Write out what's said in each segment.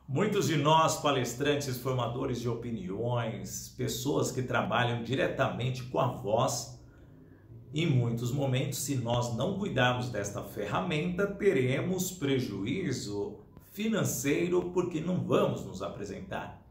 Muitos de nós, palestrantes, formadores de opiniões, pessoas que trabalham diretamente com a voz, em muitos momentos, se nós não cuidarmos desta ferramenta, teremos prejuízo financeiro porque não vamos nos apresentar.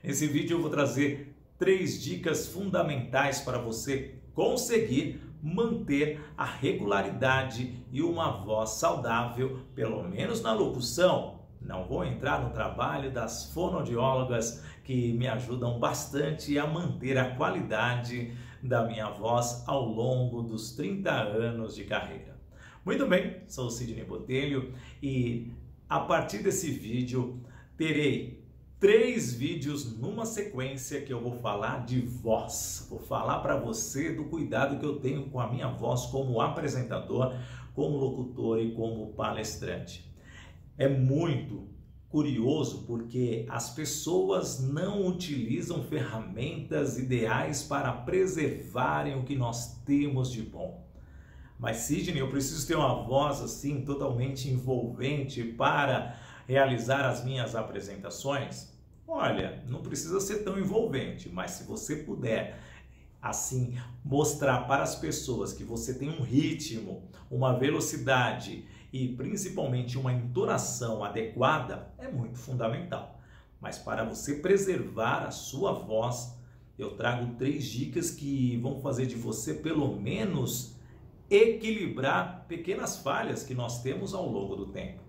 Nesse vídeo eu vou trazer 3 dicas fundamentais para você conseguir manter a regularidade e uma voz saudável, pelo menos na locução. Não vou entrar no trabalho das fonoaudiólogas que me ajudam bastante a manter a qualidade da minha voz ao longo dos 30 anos de carreira. Muito bem, sou o Sidney Botelho e a partir desse vídeo terei 3 vídeos numa sequência que eu vou falar de voz. Vou falar para você do cuidado que eu tenho com a minha voz como apresentador, como locutor e como palestrante. É muito curioso porque as pessoas não utilizam ferramentas ideais para preservarem o que nós temos de bom. Mas Sidney, eu preciso ter uma voz assim totalmente envolvente para realizar as minhas apresentações? Olha, não precisa ser tão envolvente, mas se você puder assim mostrar para as pessoas que você tem um ritmo, uma velocidade e principalmente uma entonação adequada, é muito fundamental. Mas para você preservar a sua voz, eu trago 3 dicas que vão fazer de você pelo menos equilibrar pequenas falhas que nós temos ao longo do tempo.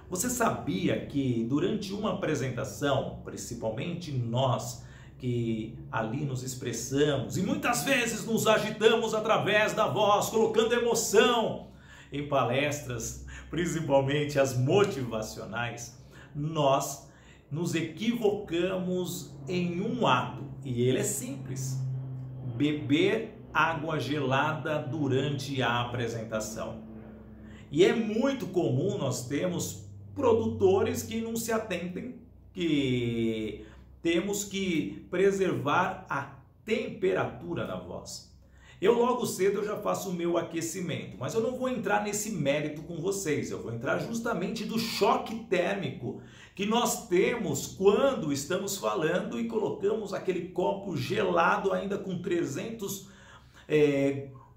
Você sabia que durante uma apresentação, principalmente nós que ali nos expressamos e muitas vezes nos agitamos através da voz, colocando emoção em palestras, principalmente as motivacionais, nós nos equivocamos em um ato e ele é simples: beber água gelada durante a apresentação. E é muito comum nós termos produtores que não se atentem que temos que preservar a temperatura da voz. Eu logo cedo eu já faço o meu aquecimento, mas eu não vou entrar nesse mérito com vocês. Eu vou entrar justamente do choque térmico que nós temos quando estamos falando e colocamos aquele copo gelado ainda com 300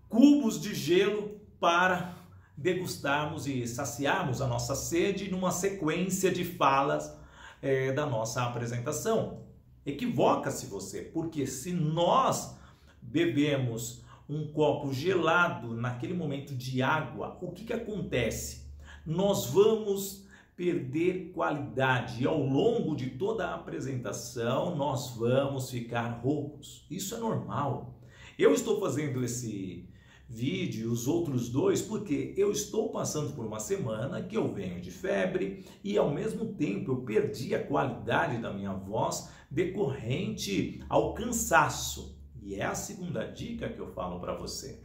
cubos de gelo para degustarmos e saciarmos a nossa sede numa sequência de falas da nossa apresentação. Equivoca-se você, porque se nós bebemos um copo gelado naquele momento de água, o que acontece? Nós vamos perder qualidade e ao longo de toda a apresentação nós vamos ficar roucos. Isso é normal. Eu estou fazendo esse vídeo e os outros 2 porque eu estou passando por uma semana que eu venho de febre e ao mesmo tempo eu perdi a qualidade da minha voz decorrente ao cansaço. E é a segunda dica que eu falo para você.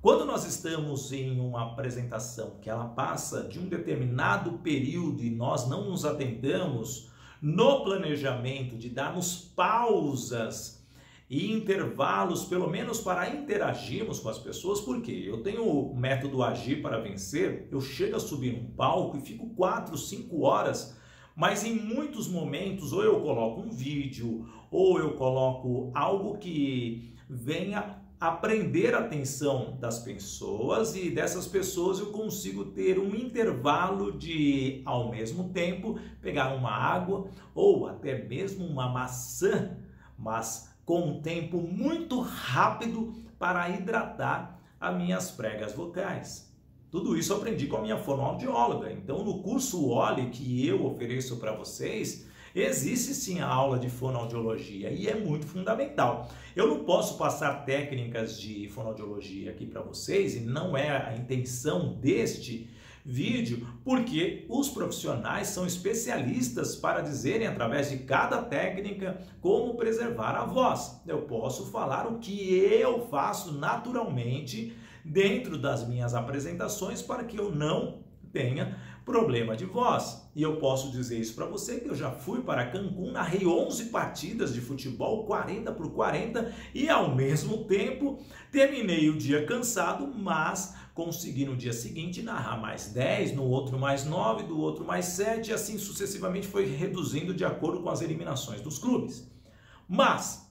Quando nós estamos em uma apresentação que ela passa de um determinado período e nós não nos atentamos no planejamento de darmos pausas e intervalos, pelo menos para interagirmos com as pessoas, porque eu tenho o método Agir para Vencer, eu chego a subir num palco e fico 4, 5 horas, mas em muitos momentos ou eu coloco um vídeo, ou eu coloco algo que venha aprender a atenção das pessoas e dessas pessoas eu consigo ter um intervalo de, ao mesmo tempo, pegar uma água ou até mesmo uma maçã, mas com um tempo muito rápido para hidratar as minhas pregas vocais. Tudo isso eu aprendi com a minha fonoaudióloga. Então, no curso OLI que eu ofereço para vocês, existe sim a aula de fonoaudiologia e é muito fundamental. Eu não posso passar técnicas de fonoaudiologia aqui para vocês e não é a intenção deste vídeo, porque os profissionais são especialistas para dizerem através de cada técnica como preservar a voz. Eu posso falar o que eu faço naturalmente dentro das minhas apresentações para que eu não tenha problema de voz. E eu posso dizer isso para você que eu já fui para Cancún, narrei 11 partidas de futebol 40x40 e ao mesmo tempo terminei o dia cansado, mas conseguir no dia seguinte narrar mais 10, no outro mais 9, do outro mais 7, e assim sucessivamente foi reduzindo de acordo com as eliminações dos clubes. Mas,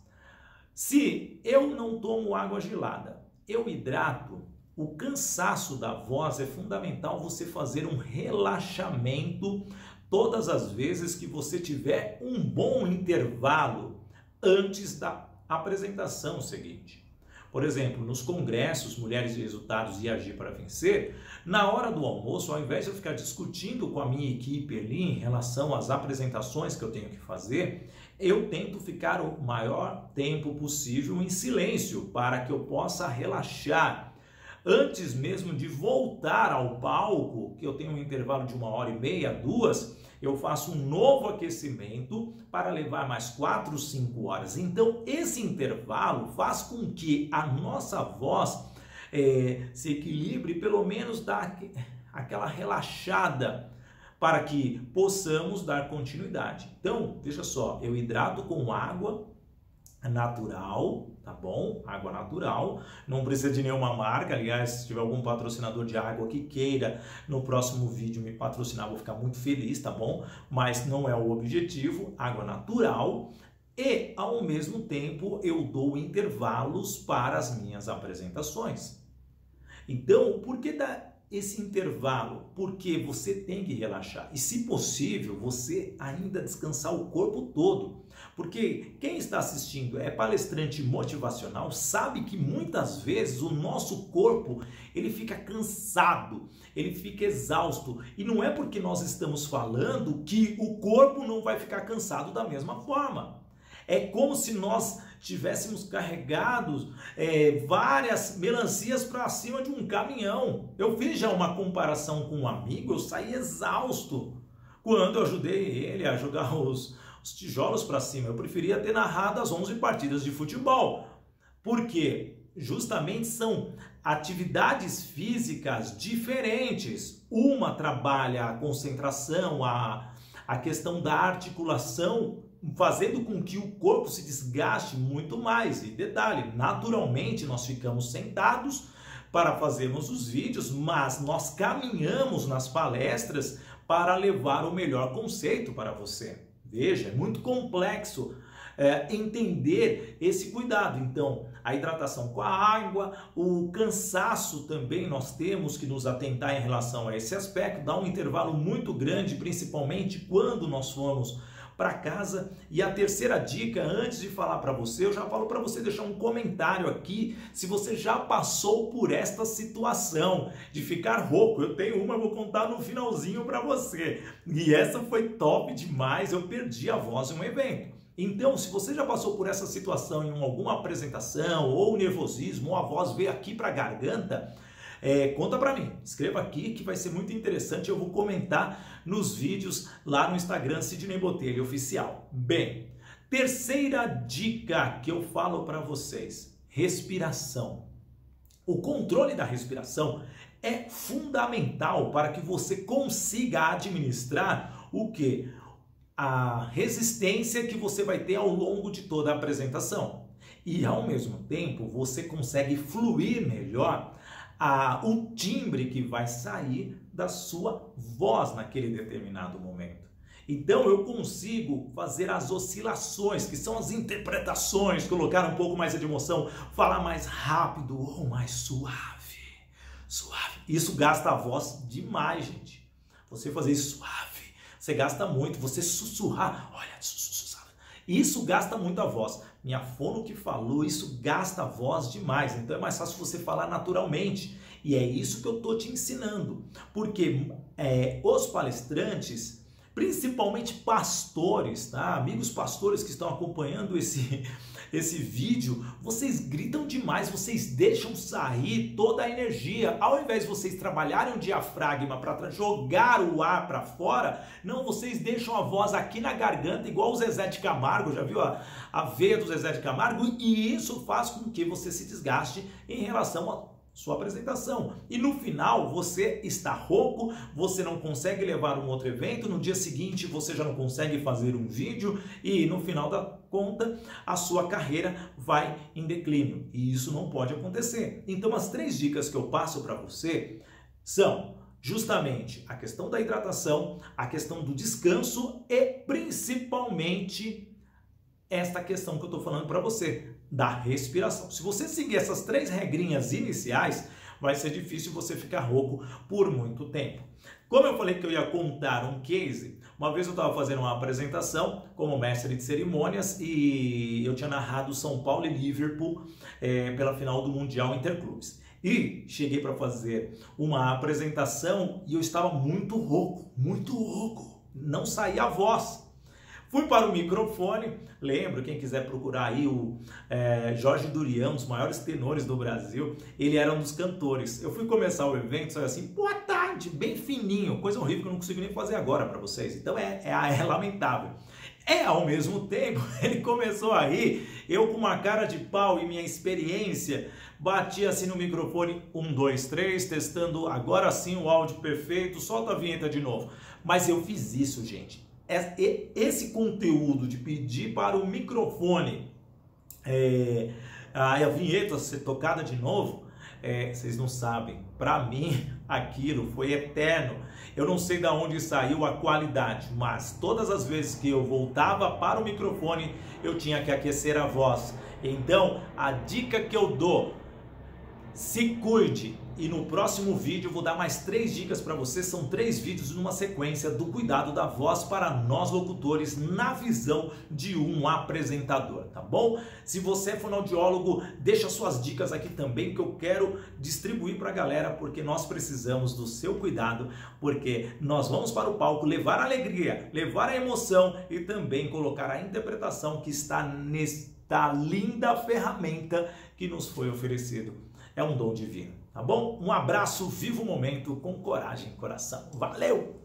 se eu não tomo água gelada, eu hidrato, o cansaço da voz é fundamental você fazer um relaxamento todas as vezes que você tiver um bom intervalo antes da apresentação seguinte. Por exemplo, nos congressos Mulheres de Resultados e Agir para Vencer, na hora do almoço, ao invés de eu ficar discutindo com a minha equipe ali em relação às apresentações que eu tenho que fazer, eu tento ficar o maior tempo possível em silêncio para que eu possa relaxar. Antes mesmo de voltar ao palco, que eu tenho um intervalo de 1h30, 2, eu faço um novo aquecimento para levar mais 4, 5 horas. Então, esse intervalo faz com que a nossa voz se equilibre, pelo menos dá aquela relaxada, para que possamos dar continuidade. Então, veja só, eu hidrato com água natural, tá bom? Água natural, não precisa de nenhuma marca. Aliás, se tiver algum patrocinador de água que queira no próximo vídeo me patrocinar, vou ficar muito feliz, tá bom? Mas não é o objetivo, água natural, e ao mesmo tempo eu dou intervalos para as minhas apresentações. Então, por que dar esse intervalo? Porque você tem que relaxar e, se possível, você ainda descansar o corpo todo. Porque quem está assistindo é palestrante motivacional, sabe que muitas vezes o nosso corpo ele fica cansado, ele fica exausto. E não é porque nós estamos falando que o corpo não vai ficar cansado da mesma forma. É como se nós tivéssemos carregados várias melancias para cima de um caminhão. Eu fiz já uma comparação com um amigo, eu saí exausto quando eu ajudei ele a jogar os tijolos para cima. Eu preferia ter narrado as 11 partidas de futebol, porque justamente são atividades físicas diferentes. Uma trabalha a concentração, a questão da articulação, fazendo com que o corpo se desgaste muito mais. E detalhe, naturalmente nós ficamos sentados para fazermos os vídeos, mas nós caminhamos nas palestras para levar o melhor conceito para você. Veja, é muito complexo entender esse cuidado. Então, a hidratação com a água, o cansaço também nós temos que nos atentar em relação a esse aspecto, dar um intervalo muito grande, principalmente quando nós formos para casa. E a terceira dica, antes de falar para você, eu já falo para você deixar um comentário aqui se você já passou por esta situação de ficar rouco. Eu tenho uma, eu vou contar no finalzinho para você. E essa foi top demais, eu perdi a voz em um evento. Então, se você já passou por essa situação em alguma apresentação, ou nervosismo, ou a voz veio aqui para a garganta, conta para mim, escreva aqui que vai ser muito interessante, eu vou comentar nos vídeos lá no Instagram Sidney Botelho Oficial. Bem, terceira dica que eu falo para vocês, respiração. O controle da respiração é fundamental para que você consiga administrar o quê? A resistência que você vai ter ao longo de toda a apresentação. E ao mesmo tempo você consegue fluir melhor o timbre que vai sair da sua voz naquele determinado momento. Então eu consigo fazer as oscilações, que são as interpretações, colocar um pouco mais de emoção, falar mais rápido ou mais suave. Suave. Isso gasta a voz demais, gente. Você fazer isso suave, você gasta muito. Você sussurrar, olha, isso gasta muito a voz. Minha fono que falou, isso gasta a voz demais. Então é mais fácil você falar naturalmente. E é isso que eu estou te ensinando. Porque os palestrantes, principalmente pastores, tá? Amigos pastores que estão acompanhando esse vídeo, vocês gritam demais, vocês deixam sair toda a energia. Ao invés de vocês trabalharem o diafragma para jogar o ar para fora, não, vocês deixam a voz aqui na garganta, igual o Zezé de Camargo, já viu a veia do Zezé de Camargo? E isso faz com que você se desgaste em relação a sua apresentação. E no final você está rouco, você não consegue levar um outro evento, no dia seguinte você já não consegue fazer um vídeo e no final da conta a sua carreira vai em declínio. E isso não pode acontecer. Então as 3 dicas que eu passo para você são justamente a questão da hidratação, a questão do descanso e principalmente esta questão que eu estou falando para você, da respiração. Se você seguir essas 3 regrinhas iniciais, vai ser difícil você ficar rouco por muito tempo. Como eu falei que eu ia contar um case, uma vez eu estava fazendo uma apresentação como mestre de cerimônias e eu tinha narrado São Paulo e Liverpool pela final do Mundial Interclubes. E cheguei para fazer uma apresentação e eu estava muito rouco, não saía a voz. Fui para o microfone, lembro, quem quiser procurar aí o Jorge Durião, um dos maiores tenores do Brasil, ele era um dos cantores. Eu fui começar o evento, saiu assim, boa tarde, bem fininho, coisa horrível que eu não consigo nem fazer agora para vocês. Então é lamentável. Ao mesmo tempo, ele começou a rir, eu com uma cara de pau e minha experiência, bati assim no microfone, 1, 2, 3, testando agora sim o áudio perfeito, solta a vinheta de novo. Mas eu fiz isso, gente. Esse conteúdo de pedir para o microfone a vinheta ser tocada de novo, vocês não sabem, para mim aquilo foi eterno. Eu não sei de onde saiu a qualidade, mas todas as vezes que eu voltava para o microfone eu tinha que aquecer a voz. Então a dica que eu dou, se cuide. E no próximo vídeo eu vou dar mais 3 dicas para você, são 3 vídeos numa sequência do cuidado da voz para nós locutores na visão de um apresentador, tá bom? Se você é fonoaudiólogo, deixa suas dicas aqui também que eu quero distribuir para a galera, porque nós precisamos do seu cuidado, porque nós vamos para o palco levar a alegria, levar a emoção e também colocar a interpretação que está nesta linda ferramenta que nos foi oferecido. É um dom divino. Tá bom? Um abraço, viva o momento com coragem e coração. Valeu!